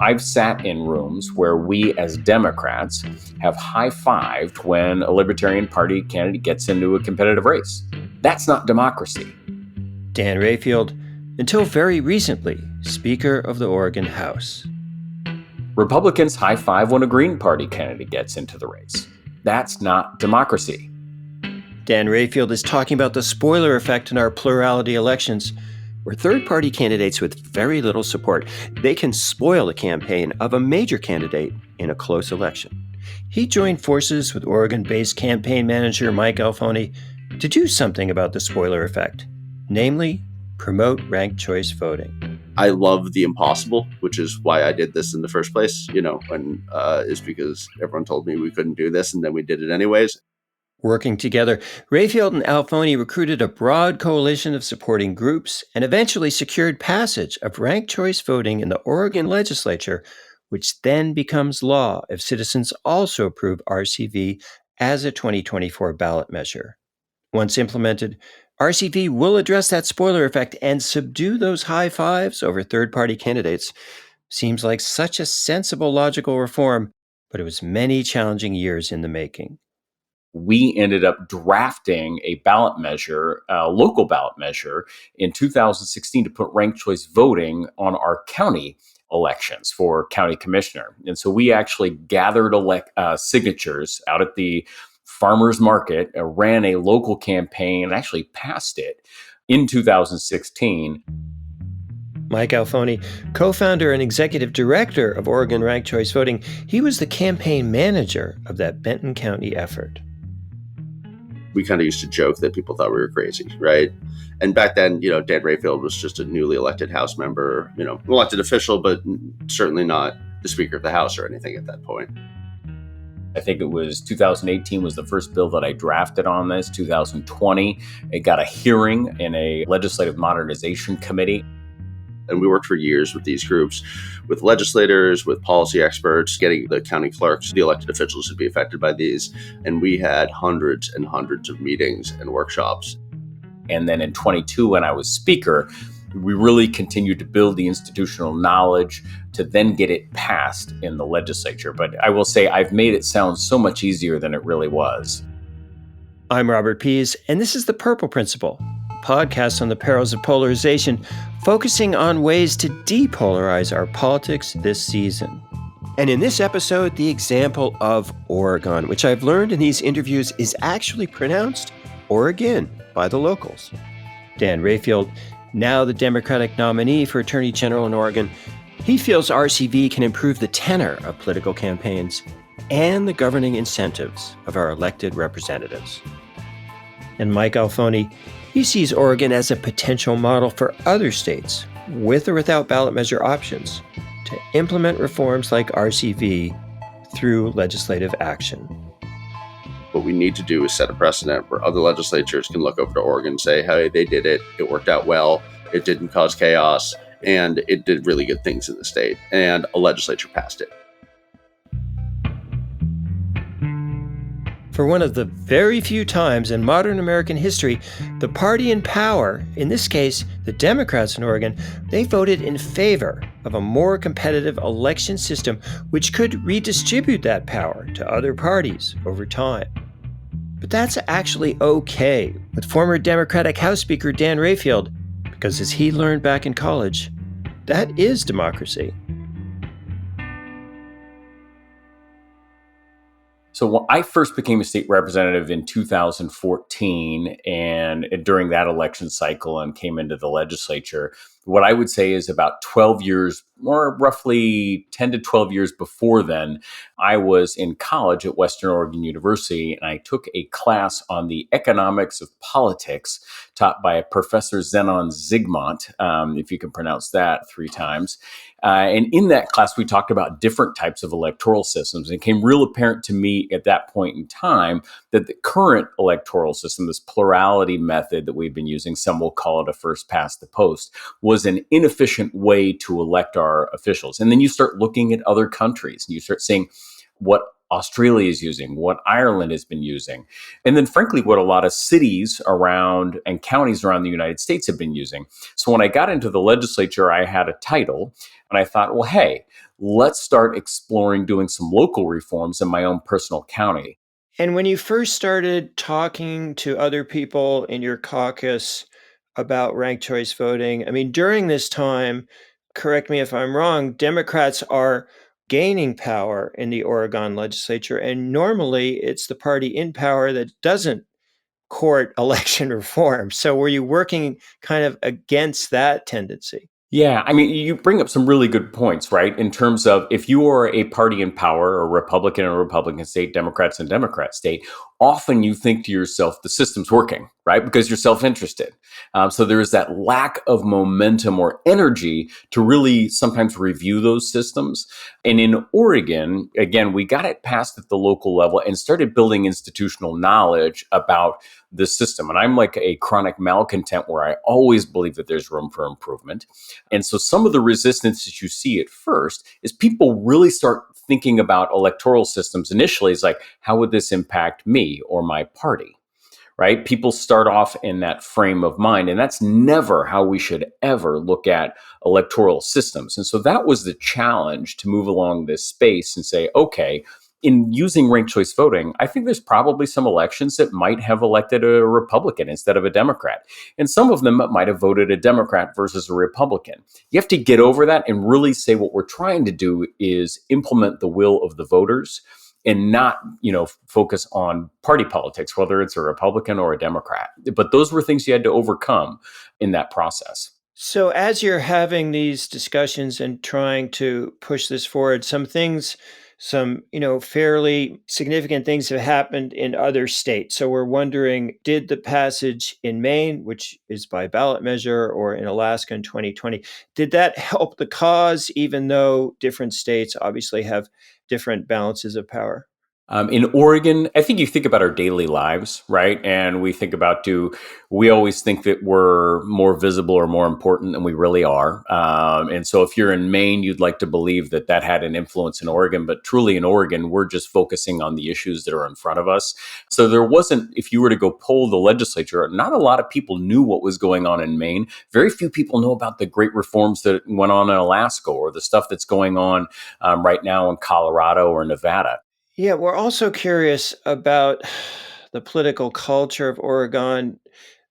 I've sat in rooms where we as Democrats have high-fived when a Libertarian Party candidate gets into a competitive race. That's not democracy. Dan Rayfield, until very recently, Speaker of the Oregon House. Republicans high-five when a Green Party candidate gets into the race. That's not democracy. Dan Rayfield is talking about the spoiler effect in our plurality elections, where third-party candidates with very little support, they can spoil the campaign of a major candidate in a close election. He joined forces with Oregon-based campaign manager Mike Alfoni to do something about the spoiler effect, namely, promote ranked choice voting. I love the impossible, which is why I did this in the first place, is because everyone told me we couldn't do this, and then we did it anyways. Working together, Rayfield and Alfoni recruited a broad coalition of supporting groups and eventually secured passage of ranked choice voting in the Oregon Legislature, which then becomes law if citizens also approve RCV as a 2024 ballot measure. Once implemented, RCV will address that spoiler effect and subdue those high fives over third-party candidates. Seems like such a sensible, logical reform, but it was many challenging years in the making. We ended up drafting a ballot measure, a local ballot measure, in 2016 to put ranked choice voting on our county elections for county commissioner. And so we actually gathered signatures out at the farmers market, ran a local campaign, and actually passed it in 2016. Mike Alfoni, co-founder and executive director of Oregon Ranked Choice Voting, he was the campaign manager of that Benton County effort. We kind of used to joke that people thought we were crazy, right? And back then, Dan Rayfield was just a newly elected House member, elected official, but certainly not the Speaker of the House or anything at that point. I think it was 2018 was the first bill that I drafted on this. 2020, it got a hearing in a legislative modernization committee. And we worked for years with these groups, with legislators, with policy experts, getting the county clerks, the elected officials to be affected by these. And we had hundreds and hundreds of meetings and workshops. And then in 22, when I was speaker, we really continued to build the institutional knowledge to then get it passed in the legislature. But I will say I've made it sound so much easier than it really was. I'm Robert Pease, and this is The Purple Principle, a podcast on the perils of polarization, focusing on ways to depolarize our politics this season. And in this episode, the example of Oregon, which I've learned in these interviews is actually pronounced Oregon by the locals. Dan Rayfield, now the Democratic nominee for Attorney General in Oregon, he feels RCV can improve the tenor of political campaigns and the governing incentives of our elected representatives. And Mike Alfoni, he sees Oregon as a potential model for other states, with or without ballot measure options, to implement reforms like RCV through legislative action. What we need to do is set a precedent where other legislatures can look over to Oregon and say, hey, they did it, it worked out well, it didn't cause chaos, and it did really good things in the state, and a legislature passed it. For one of the very few times in modern American history, the party in power, in this case, the Democrats in Oregon, they voted in favor of a more competitive election system which could redistribute that power to other parties over time. But that's actually okay with former Democratic House Speaker Dan Rayfield, because as he learned back in college, that is democracy. So when I first became a state representative in 2014, and during that election cycle and came into the legislature, what I would say is about 12 years, or roughly 10 to 12 years before then, I was in college at Western Oregon University, and I took a class on the economics of politics taught by Professor Zenon Zygmunt, if you can pronounce that 3 times. And in that class, we talked about different types of electoral systems. And it became real apparent to me at that point in time that the current electoral system, this plurality method that we've been using, some will call it a first past the post, was an inefficient way to elect our officials. And then you start looking at other countries and you start seeing what Australia is using, what Ireland has been using, and then frankly, what a lot of cities around and counties around the United States have been using. So when I got into the legislature, I had a title and I thought, well, hey, let's start exploring doing some local reforms in my own personal county. And when you first started talking to other people in your caucus about ranked choice voting, I mean, during this time, correct me if I'm wrong, Democrats are gaining power in the Oregon legislature. And normally it's the party in power that doesn't court election reform. So were you working kind of against that tendency? Yeah, I mean, you bring up some really good points, right? In terms of if you are a party in power, a Republican in a Republican state, Democrats in a Democrat state, often you think to yourself, the system's working, right? Because you're self-interested. So there is that lack of momentum or energy to really sometimes review those systems. And in Oregon, again, we got it passed at the local level and started building institutional knowledge about the system. And I'm like a chronic malcontent where I always believe that there's room for improvement. And so some of the resistance that you see at first is people really start thinking about electoral systems initially is like, how would this impact me or my party? Right? People start off in that frame of mind, and that's never how we should ever look at electoral systems. And so that was the challenge to move along this space and say, okay, in using ranked choice voting, I think there's probably some elections that might have elected a Republican instead of a Democrat. And some of them might have voted a Democrat versus a Republican. You have to get over that and really say what we're trying to do is implement the will of the voters and not, focus on party politics, whether it's a Republican or a Democrat. But those were things you had to overcome in that process. So, as you're having these discussions and trying to push this forward, fairly significant things have happened in other states. So, we're wondering, did the passage in Maine, which is by ballot measure, or in Alaska in 2020, did that help the cause, even though different states obviously have different balances of power? In Oregon, I think you think about our daily lives, right? And we think about we always think that we're more visible or more important than we really are. And so if you're in Maine, you'd like to believe that that had an influence in Oregon, but truly in Oregon, we're just focusing on the issues that are in front of us. So there wasn't, if you were to go poll the legislature, not a lot of people knew what was going on in Maine. Very few people know about the great reforms that went on in Alaska or the stuff that's going on right now in Colorado or Nevada. Yeah, we're also curious about the political culture of Oregon.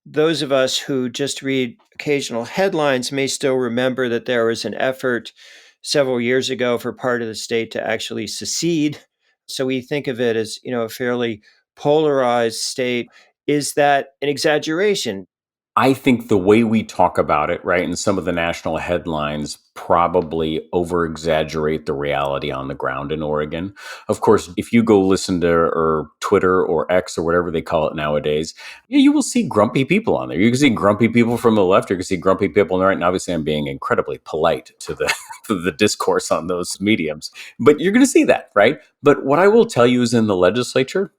Those of us who just read occasional headlines may still remember that there was an effort several years ago for part of the state to actually secede. So we think of it as, a fairly polarized state. Is that an exaggeration? I think the way we talk about it, right, and some of the national headlines probably over exaggerate the reality on the ground in Oregon. Of course, if you go listen to or Twitter or X or whatever they call it nowadays, you will see grumpy people on there. You can see grumpy people from the left, you can see grumpy people on the right. And obviously, I'm being incredibly polite to the to the discourse on those mediums, but you're going to see that, right? But what I will tell you is in the legislature,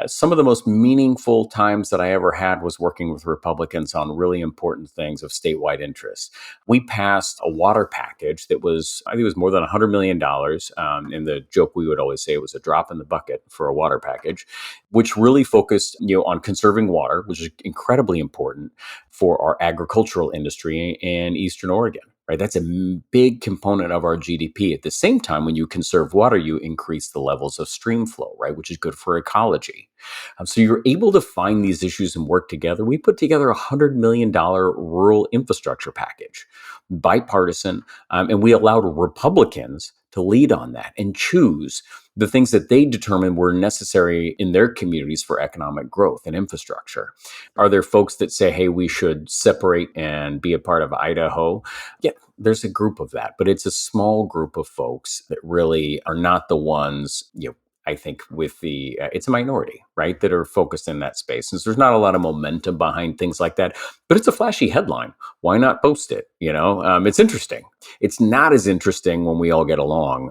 some of the most meaningful times that I ever had was working with Republicans on really important things of statewide interest. We passed a water package that was, I think it was more than $100 million. And the joke we would always say it was a drop in the bucket for a water package, which really focused, on conserving water, which is incredibly important for our agricultural industry in Eastern Oregon. Right, that's a big component of our GDP. At the same time, when you conserve water, you increase the levels of stream flow, right, which is good for ecology. So you're able to find these issues and work together. We put together a $100 million rural infrastructure package, bipartisan, and we allowed Republicans to lead on that and choose the things that they determined were necessary in their communities for economic growth and infrastructure. Are there folks that say, hey, we should separate and be a part of Idaho? Yeah, there's a group of that, but it's a small group of folks that really are not the ones, I think it's a minority, right, that are focused in that space. And so there's not a lot of momentum behind things like that, but it's a flashy headline. Why not post it? It's interesting. It's not as interesting when we all get along.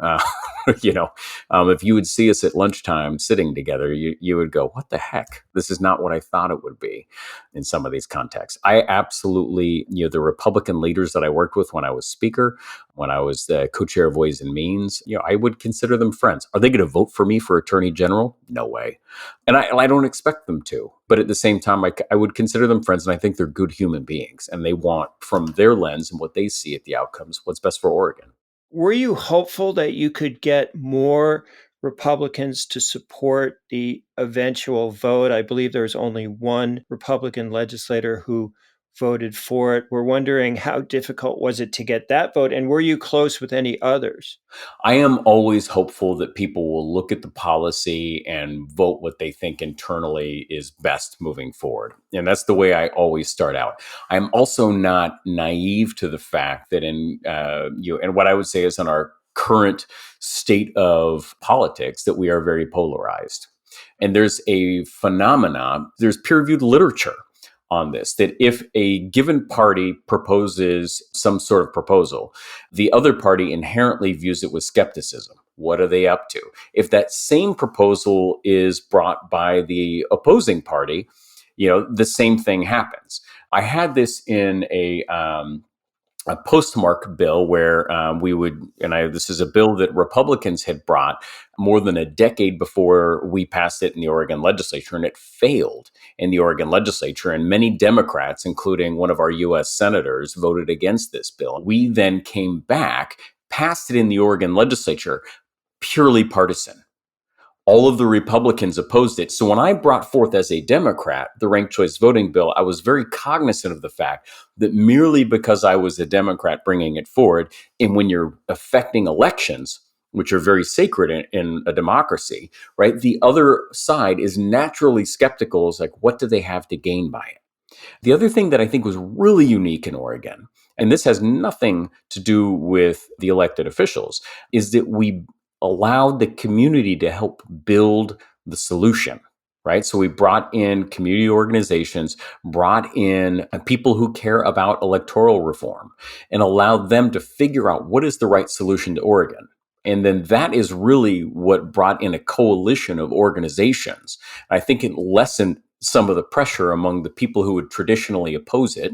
If you would see us at lunchtime sitting together, you would go, what the heck? This is not what I thought it would be in some of these contexts. I absolutely, the Republican leaders that I worked with when I was speaker, when I was the co-chair of Ways and Means, I would consider them friends. Are they going to vote for me for attorney general? No way. And I don't expect them to. But at the same time, I would consider them friends, and I think they're good human beings. And they want, from their lens and what they see at the outcomes, what's best for Oregon. Were you hopeful that you could get more Republicans to support the eventual vote? I believe there was only one Republican legislator who voted for it. We're wondering, how difficult was it to get that vote? And were you close with any others? I am always hopeful that people will look at the policy and vote what they think internally is best moving forward. And that's the way I always start out. I'm also not naive to the fact that and what I would say is in our current state of politics, that we are very polarized. And there's a phenomenon, there's peer-reviewed literature on this, that if a given party proposes some sort of proposal, the other party inherently views it with skepticism. What are they up to? If that same proposal is brought by the opposing party, the same thing happens. I had this in a postmark bill where this is a bill that Republicans had brought more than a decade before we passed it in the Oregon legislature, and it failed in the Oregon legislature. And many Democrats, including one of our U.S. senators, voted against this bill. We then came back, passed it in the Oregon legislature, purely partisan. All of the Republicans opposed it. So when I brought forth as a Democrat the ranked choice voting bill, I was very cognizant of the fact that merely because I was a Democrat bringing it forward, and when you're affecting elections, which are very sacred in a democracy, right, the other side is naturally skeptical. It's like, what do they have to gain by it? The other thing that I think was really unique in Oregon, and this has nothing to do with the elected officials, is that we allowed the community to help build the solution, right? So we brought in community organizations, brought in people who care about electoral reform, and allowed them to figure out what is the right solution to Oregon. And then that is really what brought in a coalition of organizations. I think it lessened some of the pressure among the people who would traditionally oppose it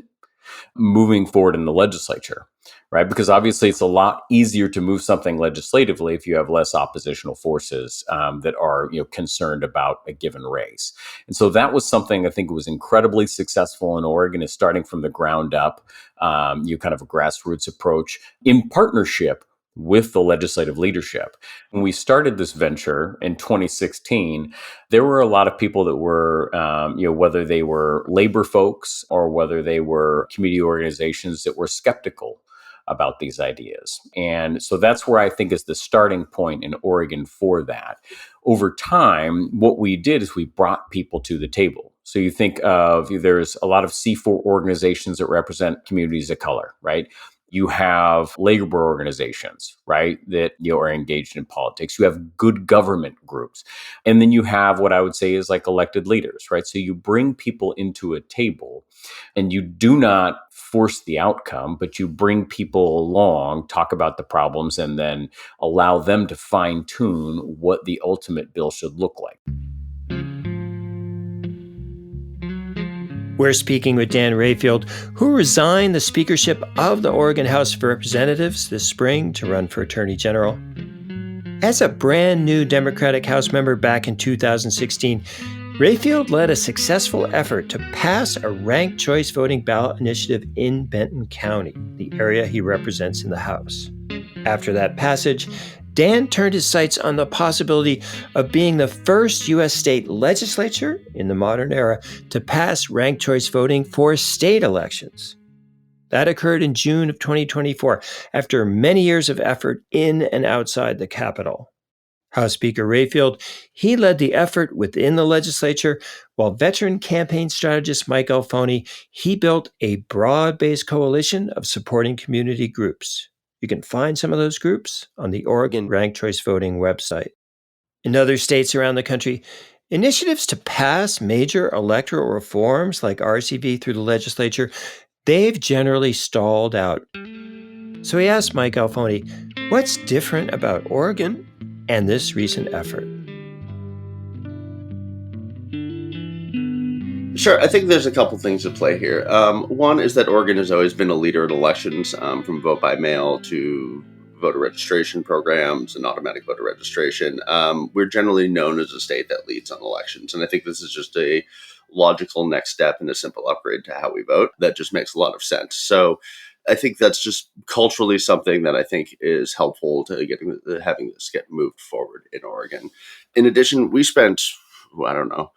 moving forward in the legislature, right? Because obviously it's a lot easier to move something legislatively if you have less oppositional forces that are concerned about a given race. And so that was something I think was incredibly successful in Oregon, is starting from the ground up, kind of a grassroots approach in partnership with the legislative leadership. When we started this venture in 2016, there were a lot of people that were, whether they were labor folks or whether they were community organizations, that were skeptical about these ideas. And so that's where I think is the starting point in Oregon for that. Over time, what we did is we brought people to the table. So you think of, there's a lot of C4 organizations that represent communities of color, right? You have labor organizations, right, that are engaged in politics. You have good government groups. And then you have what I would say is like elected leaders, right? So you bring people into a table and you do not force the outcome, but you bring people along, talk about the problems, and then allow them to fine tune what the ultimate bill should look like. We're speaking with Dan Rayfield, who resigned the speakership of the Oregon House of Representatives this spring to run for Attorney General. As a brand new Democratic House member back in 2016, Rayfield led a successful effort to pass a ranked choice voting ballot initiative in Benton County, the area he represents in the House. After that passage, Dan turned his sights on the possibility of being the first U.S. state legislature in the modern era to pass ranked choice voting for state elections. That occurred in June of 2024, after many years of effort in and outside the Capitol. House Speaker Rayfield, he led the effort within the legislature, while veteran campaign strategist Mike Alfoni, he built a broad-based coalition of supporting community groups. You can find some of those groups on the Oregon Ranked Choice Voting website. In other states around the country, Initiatives to pass major electoral reforms like RCV through the legislature, they've generally stalled out. So he asked Mike Alfoni, what's different about Oregon and this recent effort? Sure, I think there's a couple things at play here. One is that Oregon has always been a leader in elections, from vote by mail to voter registration programs and automatic voter registration. We're generally known as a state that leads on elections, and I think this is just a logical next step and a simple upgrade to how we vote that just makes a lot of sense. So I think that's just culturally something that I think is helpful to having this get moved forward in Oregon. In addition, we spent, I don't know,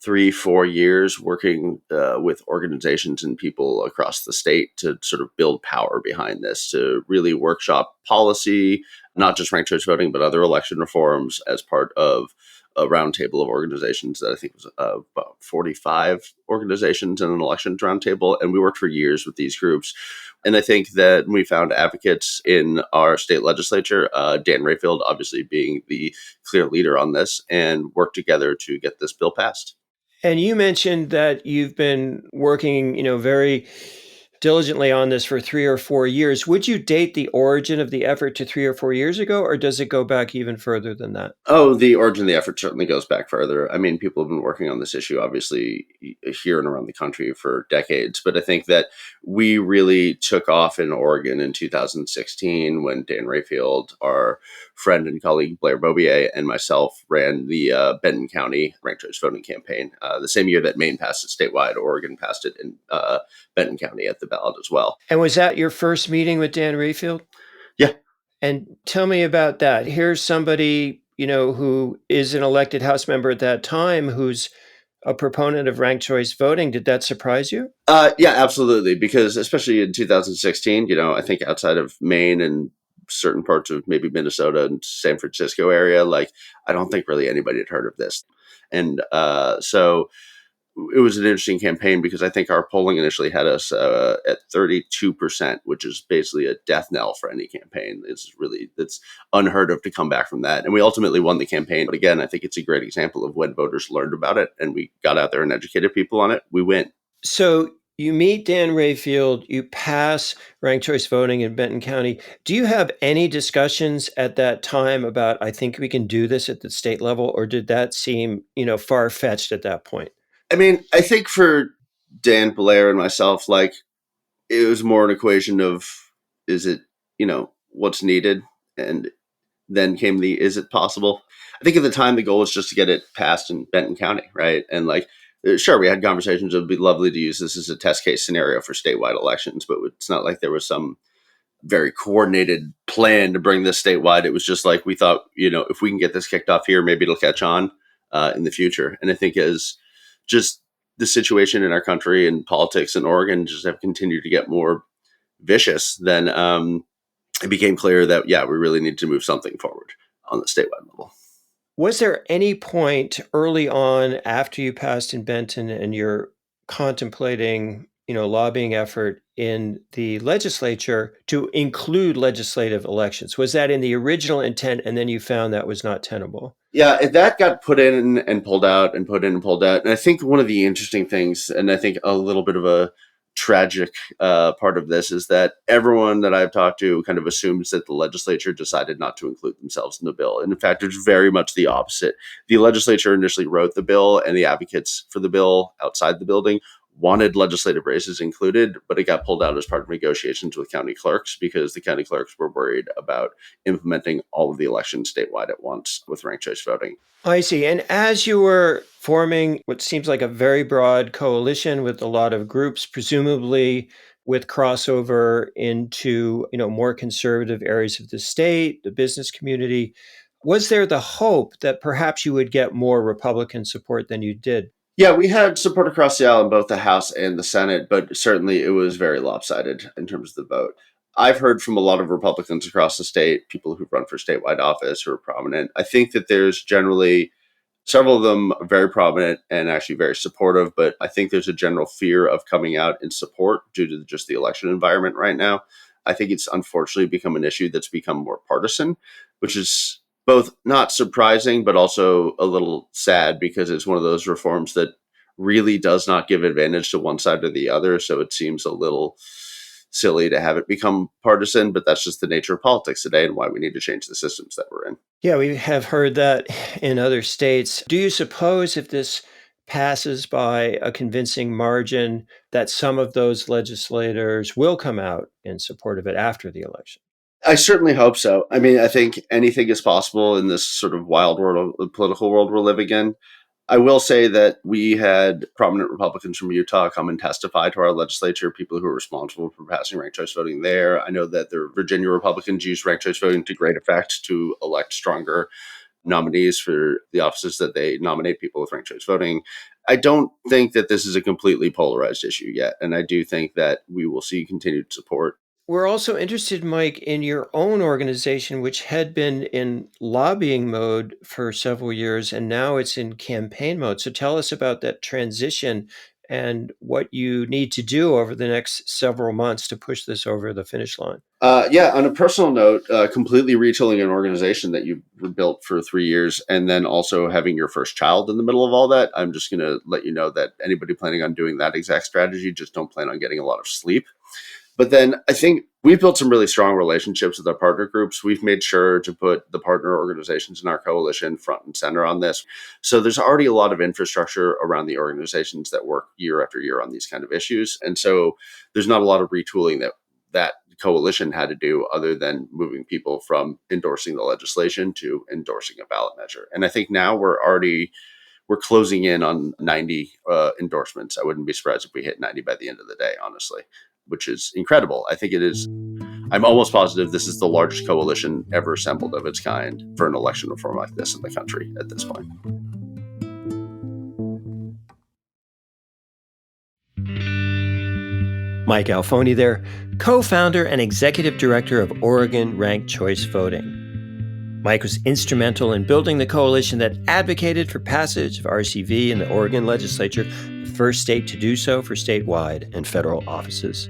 3-4 years working with organizations and people across the state to sort of build power behind this, to really workshop policy, not just ranked choice voting, but other election reforms as part of a roundtable of organizations that I think was about 45 organizations in an elections roundtable. And we worked for years with these groups. And I think that we found advocates in our state legislature, Dan Rayfield obviously being the clear leader on this, and worked together to get this bill passed. And you mentioned that you've been working, very diligently on this for 3 or 4 years. Would you date the origin of the effort to 3 or 4 years ago, or does it go back even further than that? Oh, the origin of the effort certainly goes back further. I mean, people have been working on this issue, obviously, here and around the country for decades. But I think that we really took off in Oregon in 2016 when Dan Rayfield, our friend and colleague Blair Bobier, and myself ran the Benton County ranked choice voting campaign. The same year that Maine passed it statewide, Oregon passed it in Benton County at the ballot as well. And was that your first meeting with Dan Rayfield? Yeah. And tell me about that. Here's somebody, who is an elected House member at that time who's a proponent of ranked choice voting. Did that surprise you? Yeah, absolutely. Because especially in 2016, I think outside of Maine and certain parts of maybe Minnesota and San Francisco area, like I don't think really anybody had heard of this. And so it was an interesting campaign because I think our polling initially had us at 32%, which is basically a death knell for any campaign. That's unheard of to come back from that. And we ultimately won the campaign. But again, I think it's a great example of when voters learned about it and we got out there and educated people on it, we win. So you meet Dan Rayfield, you pass ranked choice voting in Benton County. Do you have any discussions at that time about, I think we can do this at the state level, or did that seem, far-fetched at that point? I mean, I think for Dan, Blair, and myself, like it was more an equation of, is it, what's needed? And then came the, is it possible? I think at the time, the goal was just to get it passed in Benton County, right? And sure, we had conversations. It would be lovely to use this as a test case scenario for statewide elections, but it's not like there was some very coordinated plan to bring this statewide. It was just like, we thought, if we can get this kicked off here, maybe it'll catch on in the future. And I think as just the situation in our country and politics in Oregon just have continued to get more vicious, then it became clear that, yeah, we really need to move something forward on the statewide level. Was there any point early on after you passed in Benton and you're contemplating, lobbying effort in the legislature to include legislative elections? Was that in the original intent and then you found that was not tenable? Yeah, that got put in and pulled out and put in and pulled out. And I think one of the interesting things, and I think a little bit of a tragic part of this, is that everyone that I've talked to kind of assumes that the legislature decided not to include themselves in the bill. And in fact, it's very much the opposite. The legislature initially wrote the bill, and the advocates for the bill outside the building wanted legislative races included, but it got pulled out as part of negotiations with county clerks because the county clerks were worried about implementing all of the elections statewide at once with ranked choice voting. I see. And as you were forming what seems like a very broad coalition with a lot of groups, presumably with crossover into, more conservative areas of the state, the business community, was there the hope that perhaps you would get more Republican support than you did? Yeah, we had support across the aisle in both the House and the Senate, but certainly it was very lopsided in terms of the vote. I've heard from a lot of Republicans across the state, people who've run for statewide office who are prominent. I think that there's generally several of them are very prominent and actually very supportive, but I think there's a general fear of coming out in support due to just the election environment right now. I think it's unfortunately become an issue that's become more partisan, which is both not surprising, but also a little sad because it's one of those reforms that really does not give advantage to one side or the other. So it seems a little silly to have it become partisan, but that's just the nature of politics today and why we need to change the systems that we're in. Yeah, we have heard that in other states. Do you suppose if this passes by a convincing margin that some of those legislators will come out in support of it after the election? I certainly hope so. I mean, I think anything is possible in this sort of wild world, political world we're living in. I will say that we had prominent Republicans from Utah come and testify to our legislature, people who are responsible for passing ranked choice voting there. I know that the Virginia Republicans used ranked choice voting to great effect to elect stronger nominees for the offices that they nominate people with ranked choice voting. I don't think that this is a completely polarized issue yet. And I do think that we will see continued support. We're also interested, Mike, in your own organization, which had been in lobbying mode for several years, and now it's in campaign mode. So tell us about that transition and what you need to do over the next several months to push this over the finish line. Yeah, on a personal note, completely retooling an organization that you built for 3 years and then also having your first child in the middle of all that. I'm just going to let you know that anybody planning on doing that exact strategy, just don't plan on getting a lot of sleep. But then I think we've built some really strong relationships with our partner groups. We've made sure to put the partner organizations in our coalition front and center on this. So there's already a lot of infrastructure around the organizations that work year after year on these kind of issues. And so there's not a lot of retooling that coalition had to do other than moving people from endorsing the legislation to endorsing a ballot measure. And I think now we're closing in on 90 endorsements. I wouldn't be surprised if we hit 90 by the end of the day, honestly, which is incredible. I think it is. I'm almost positive this is the largest coalition ever assembled of its kind for an election reform like this in the country at this point. Mike Alfoni there, co-founder and executive director of Oregon Ranked Choice Voting. Mike was instrumental in building the coalition that advocated for passage of RCV in the Oregon legislature, the first state to do so for statewide and federal offices.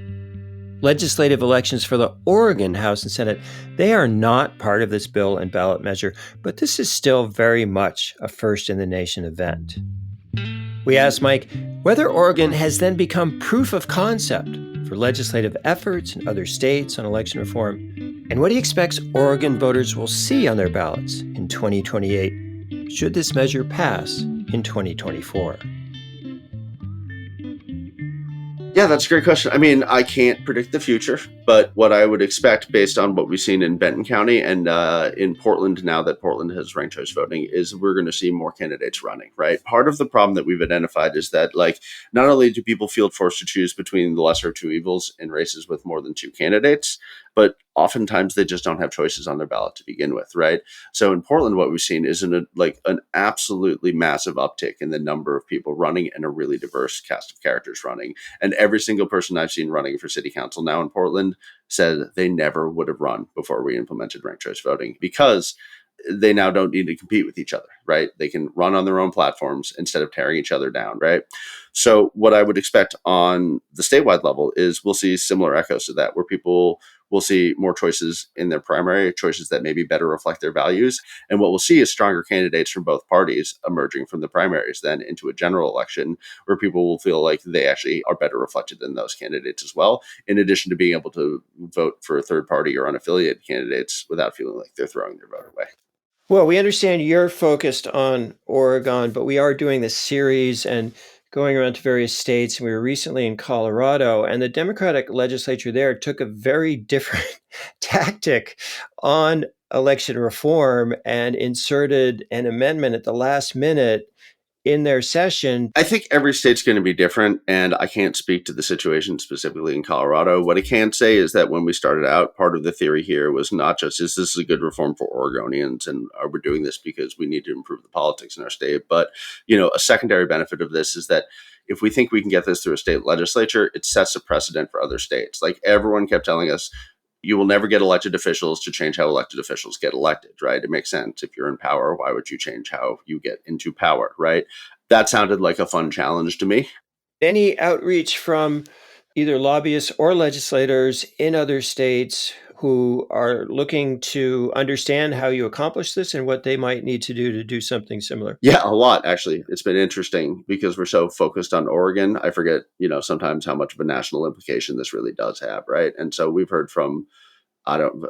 Legislative elections for the Oregon House and Senate, they are not part of this bill and ballot measure, but this is still very much a first-in-the-nation event. We asked Mike whether Oregon has then become proof of concept for legislative efforts in other states on election reform, and what he expects Oregon voters will see on their ballots in 2028, should this measure pass in 2024. Yeah, that's a great question. I mean, I can't predict the future, but what I would expect based on what we've seen in Benton County and in Portland, now that Portland has ranked choice voting, is we're going to see more candidates running, right? Part of the problem that we've identified is that, like, not only do people feel forced to choose between the lesser of two evils in races with more than two candidates, but oftentimes they just don't have choices on their ballot to begin with, right? So in Portland, what we've seen is an absolutely massive uptick in the number of people running and a really diverse cast of characters running. And every single person I've seen running for city council now in Portland said they never would have run before we implemented ranked choice voting, because they now don't need to compete with each other, right? They can run on their own platforms instead of tearing each other down, right? So what I would expect on the statewide level is we'll see similar echoes to that, where people will see more choices in their primary, choices that maybe better reflect their values. And what we'll see is stronger candidates from both parties emerging from the primaries then into a general election, where people will feel like they actually are better reflected in those candidates as well, in addition to being able to vote for a third party or unaffiliated candidates without feeling like they're throwing their vote away. Well, we understand you're focused on Oregon, but we are doing this series and going around to various states. We were recently in Colorado, and the Democratic legislature there took a very different tactic on election reform and inserted an amendment at the last minute in their session. I think every state's going to be different, and I can't speak to the situation specifically in Colorado. What I can say is that when we started out, part of the theory here was not just, is this a good reform for Oregonians, and are we doing this because we need to improve the politics in our state? But, a secondary benefit of this is that if we think we can get this through a state legislature, it sets a precedent for other states. Like, everyone kept telling us, you will never get elected officials to change how elected officials get elected, right? It makes sense. If you're in power, why would you change how you get into power, right? That sounded like a fun challenge to me. Any outreach from either lobbyists or legislators in other states who are looking to understand how you accomplish this and what they might need to do something similar? Yeah, a lot actually. It's been interesting because we're so focused on Oregon. I forget, sometimes how much of a national implication this really does have, right? And so we've heard from I don't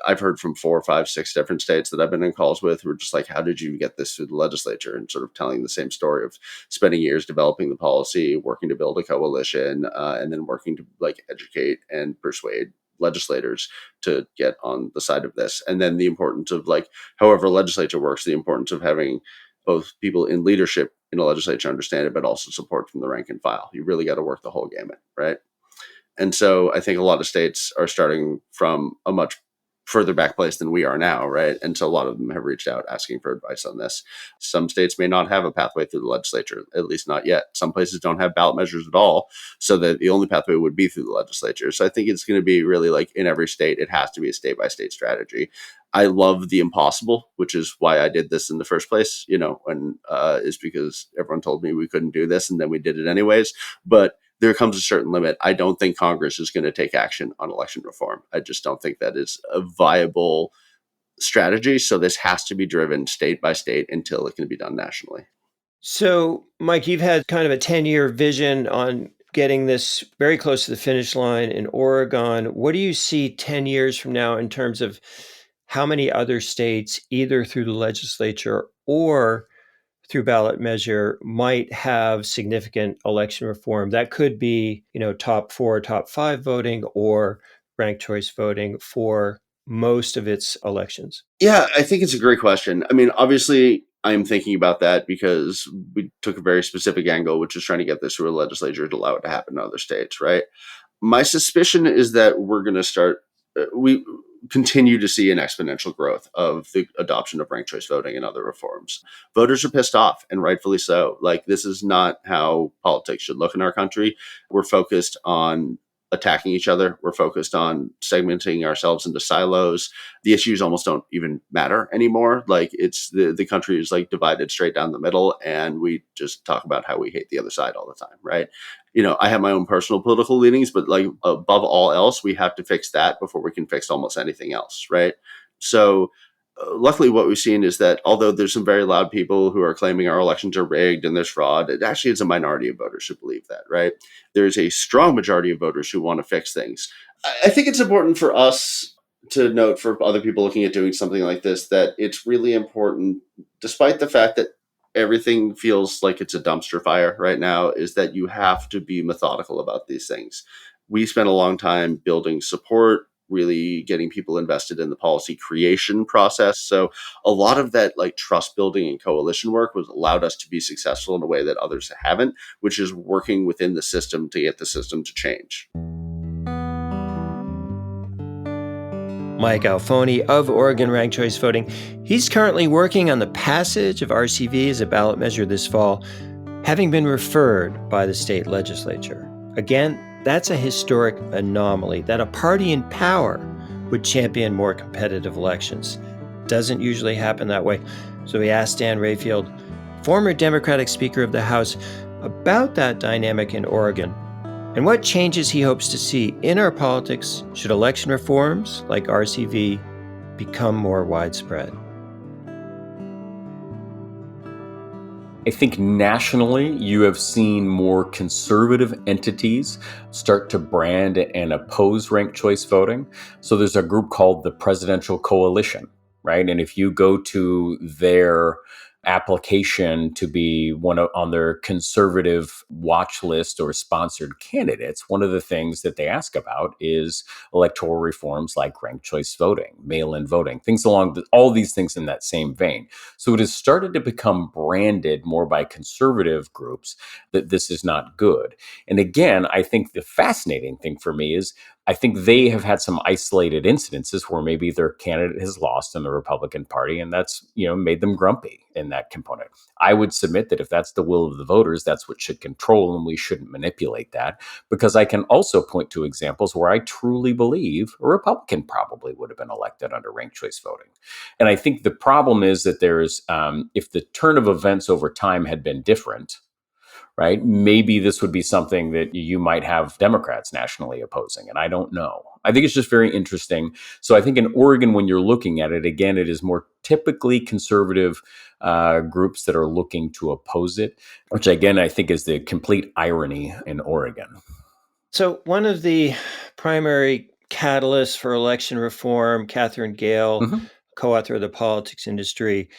I've heard from 4, 5, 6 different states that I've been in calls with who are just like, how did you get this through the legislature? And sort of telling the same story of spending years developing the policy, working to build a coalition, and then working to like educate and persuade legislators to get on the side of this. And then the importance of like, however legislature works, the importance of having both people in leadership in a legislature understand it, but also support from the rank and file. You really got to work the whole gamut, right? And so I think a lot of states are starting from a much further back place than we are now, right? And so a lot of them have reached out asking for advice on this. Some states may not have a pathway through the legislature, at least not yet. Some places don't have ballot measures at all, so that the only pathway would be through the legislature. So I think it's going to be really like in every state, it has to be a state by state strategy. I love the impossible, which is why I did this in the first place, is because everyone told me we couldn't do this and then we did it anyways. But there comes a certain limit. I don't think Congress is going to take action on election reform. I just don't think that is a viable strategy. So this has to be driven state by state until it can be done nationally. So, Mike, you've had kind of a 10-year vision on getting this very close to the finish line in Oregon. What do you see 10 years from now in terms of how many other states, either through the legislature or through ballot measure, might have significant election reform? That could be, top 4, top 5 voting or ranked choice voting for most of its elections. Yeah, I think it's a great question. I mean, obviously, I'm thinking about that because we took a very specific angle, which is trying to get this through a legislature to allow it to happen in other states, right? My suspicion is that we're going to we continue to see an exponential growth of the adoption of ranked choice voting and other reforms. Voters are pissed off, and rightfully so. Like, this is not how politics should look in our country. We're focused on attacking each other. We're focused on segmenting ourselves into silos. The issues almost don't even matter anymore. Like, it's the country is like divided straight down the middle, and we just talk about how we hate the other side all the time, right? I have my own personal political leanings, but like above all else, we have to fix that before we can fix almost anything else, right? So luckily what we've seen is that although there's some very loud people who are claiming our elections are rigged and there's fraud, it actually is a minority of voters who believe that, right? There's a strong majority of voters who want to fix things. I think it's important for us to note, for other people looking at doing something like this, that it's really important, despite the fact that everything feels like it's a dumpster fire right now, is that you have to be methodical about these things. We spent a long time building support, really getting people invested in the policy creation process. So a lot of that like trust building and coalition work was allowed us to be successful in a way that others haven't, which is working within the system to get the system to change. Mike Alfoni of Oregon Ranked Choice Voting. He's currently working on the passage of RCV as a ballot measure this fall, having been referred by the state legislature. Again, that's a historic anomaly that a party in power would champion more competitive elections. Doesn't usually happen that way. So we asked Dan Rayfield, former Democratic Speaker of the House, about that dynamic in Oregon and what changes he hopes to see in our politics should election reforms like RCV become more widespread. I think nationally, you have seen more conservative entities start to brand and oppose ranked choice voting. So there's a group called the Presidential Coalition, right? And if you go to their application to be on their conservative watch list or sponsored candidates, one of the things that they ask about is electoral reforms like ranked choice voting, mail-in voting, things all these things in that same vein. So it has started to become branded more by conservative groups that this is not good. And again, I think the fascinating thing for me is I think they have had some isolated incidences where maybe their candidate has lost in the Republican Party, and that's, made them grumpy in that component. I would submit that if that's the will of the voters, that's what should control, and we shouldn't manipulate that, because I can also point to examples where I truly believe a Republican probably would have been elected under ranked choice voting. And I think the problem is that there's, if the turn of events over time had been different, right? Maybe this would be something that you might have Democrats nationally opposing, and I don't know. I think it's just very interesting. So I think in Oregon, when you're looking at it, again, it is more typically conservative groups that are looking to oppose it, which again, I think is the complete irony in Oregon. So one of the primary catalysts for election reform, Catherine Gale, co-author of The Politics Industry,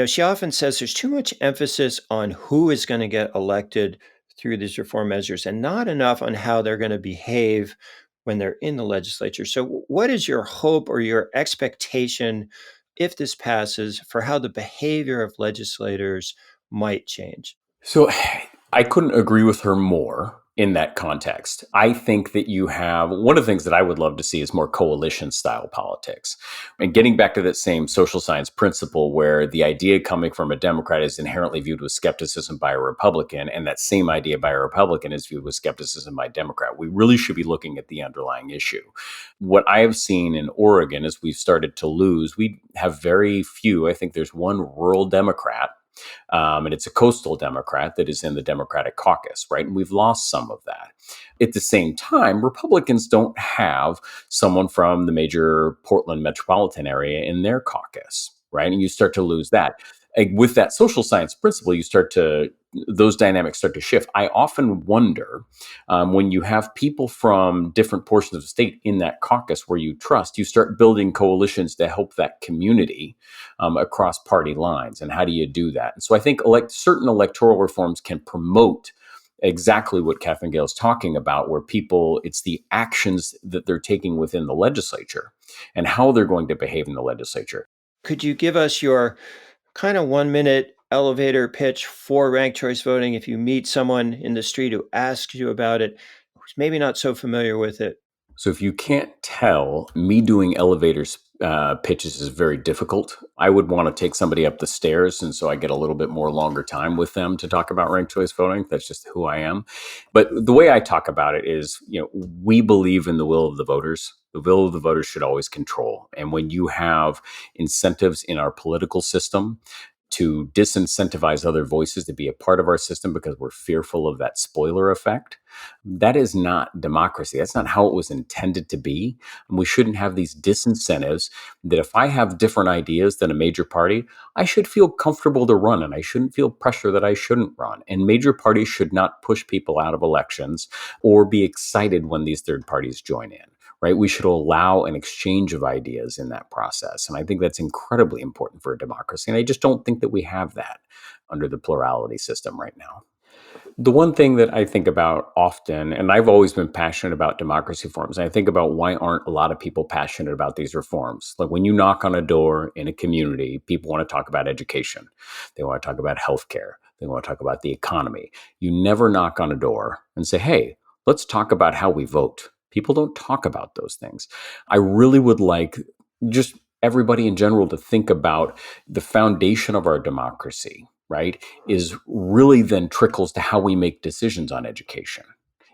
she often says there's too much emphasis on who is going to get elected through these reform measures and not enough on how they're going to behave when they're in the legislature. So what is your hope or your expectation, if this passes, for how the behavior of legislators might change? So I couldn't agree with her more in that context. I think that you have one of the things that I would love to see is more coalition style politics. And getting back to that same social science principle where the idea coming from a Democrat is inherently viewed with skepticism by a Republican, and that same idea by a Republican is viewed with skepticism by a Democrat. We really should be looking at the underlying issue. What I have seen in Oregon is we've started to lose. We have very few, I think there's one rural Democrat, and it's a coastal Democrat that is in the Democratic caucus, right? And we've lost some of that. At the same time, Republicans don't have someone from the major Portland metropolitan area in their caucus, right? And you start to lose that. With that social science principle, those dynamics start to shift. I often wonder when you have people from different portions of the state in that caucus where you trust, you start building coalitions to help that community across party lines. And how do you do that? And so I think certain electoral reforms can promote exactly what Catherine Gale is talking about, where it's the actions that they're taking within the legislature and how they're going to behave in the legislature. Could you give us your kind of 1-minute elevator pitch for ranked choice voting if you meet someone in the street who asks you about it, who's maybe not so familiar with it? So if you can't tell, me doing elevators pitches is very difficult. I would want to take somebody up the stairs, and so I get a little bit more longer time with them to talk about ranked choice voting. That's just who I am. But the way I talk about it is, we believe in the will of the voters. The will of the voters should always control. And when you have incentives in our political system to disincentivize other voices to be a part of our system because we're fearful of that spoiler effect, that is not democracy. That's not how it was intended to be. And we shouldn't have these disincentives that if I have different ideas than a major party, I should feel comfortable to run and I shouldn't feel pressure that I shouldn't run. And major parties should not push people out of elections or be excited when these third parties join in. Right? We should allow an exchange of ideas in that process. And I think that's incredibly important for a democracy. And I just don't think that we have that under the plurality system right now. The one thing that I think about often, and I've always been passionate about democracy reforms, and I think about why aren't a lot of people passionate about these reforms? Like when you knock on a door in a community, people want to talk about education. They want to talk about healthcare. They want to talk about the economy. You never knock on a door and say, hey, let's talk about how we vote. People don't talk about those things. I really would like just everybody in general to think about the foundation of our democracy, right, is really then trickles to how we make decisions on education.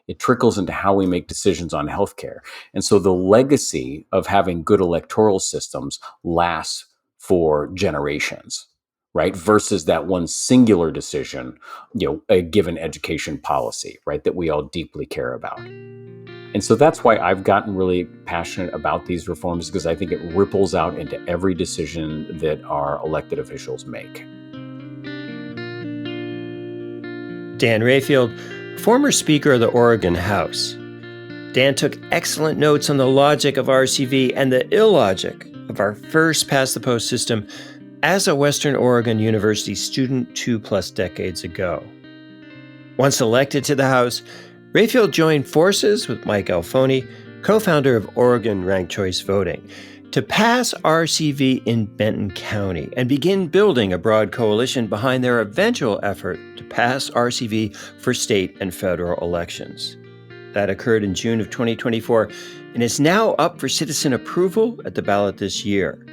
It trickles into how we make decisions on healthcare. And so the legacy of having good electoral systems lasts for generations, right? Versus that one singular decision, a given education policy, right, that we all deeply care about. And so that's why I've gotten really passionate about these reforms, because I think it ripples out into every decision that our elected officials make. Dan Rayfield, former Speaker of the Oregon House. Dan took excellent notes on the logic of RCV and the illogic of our first past-the-post system as a Western Oregon University student 2+ decades ago. Once elected to the House, Rayfield joined forces with Mike Alfoni, co-founder of Oregon Ranked Choice Voting, to pass RCV in Benton County and begin building a broad coalition behind their eventual effort to pass RCV for state and federal elections. That occurred in June of 2024 and is now up for citizen approval at the ballot this year.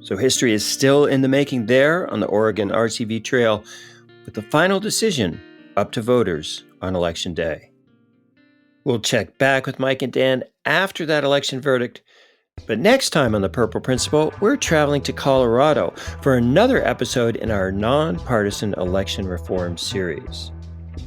So history is still in the making there on the Oregon RCV trail, with the final decision up to voters on Election Day. We'll check back with Mike and Dan after that election verdict. But next time on The Purple Principle, we're traveling to Colorado for another episode in our nonpartisan election reform series.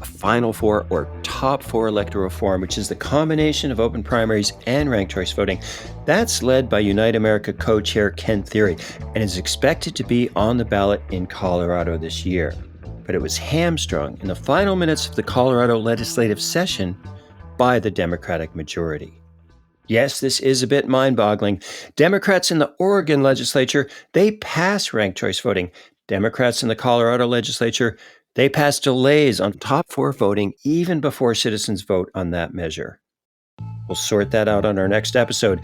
A Final Four or Top Four electoral reform, which is the combination of open primaries and ranked choice voting. That's led by Unite America co-chair Ken Thiry and is expected to be on the ballot in Colorado this year. But it was hamstrung in the final minutes of the Colorado legislative session by the Democratic majority. Yes, this is a bit mind-boggling. Democrats in the Oregon legislature, they pass ranked choice voting. Democrats in the Colorado legislature, they pass delays on top four voting even before citizens vote on that measure. We'll sort that out on our next episode.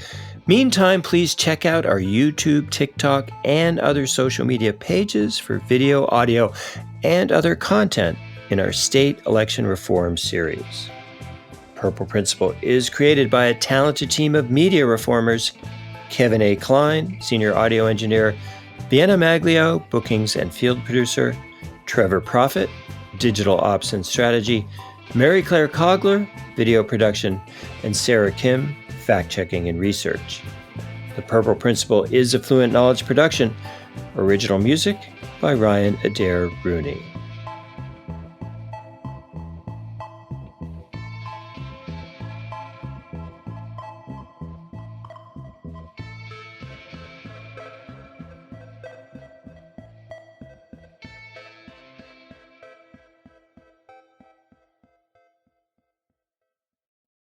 Meantime, please check out our YouTube, TikTok, and other social media pages for video, audio, and other content in our state election reform series. Purple Principle is created by a talented team of media reformers: Kevin A. Klein, senior audio engineer; Vienna Maglio, bookings and field producer; Trevor Profit, digital ops and strategy; Mary Claire Cogler, video production; and Sarah Kim, fact-checking and research. The Purple Principle is a Fluent Knowledge production. Original music by Ryan Adair Rooney.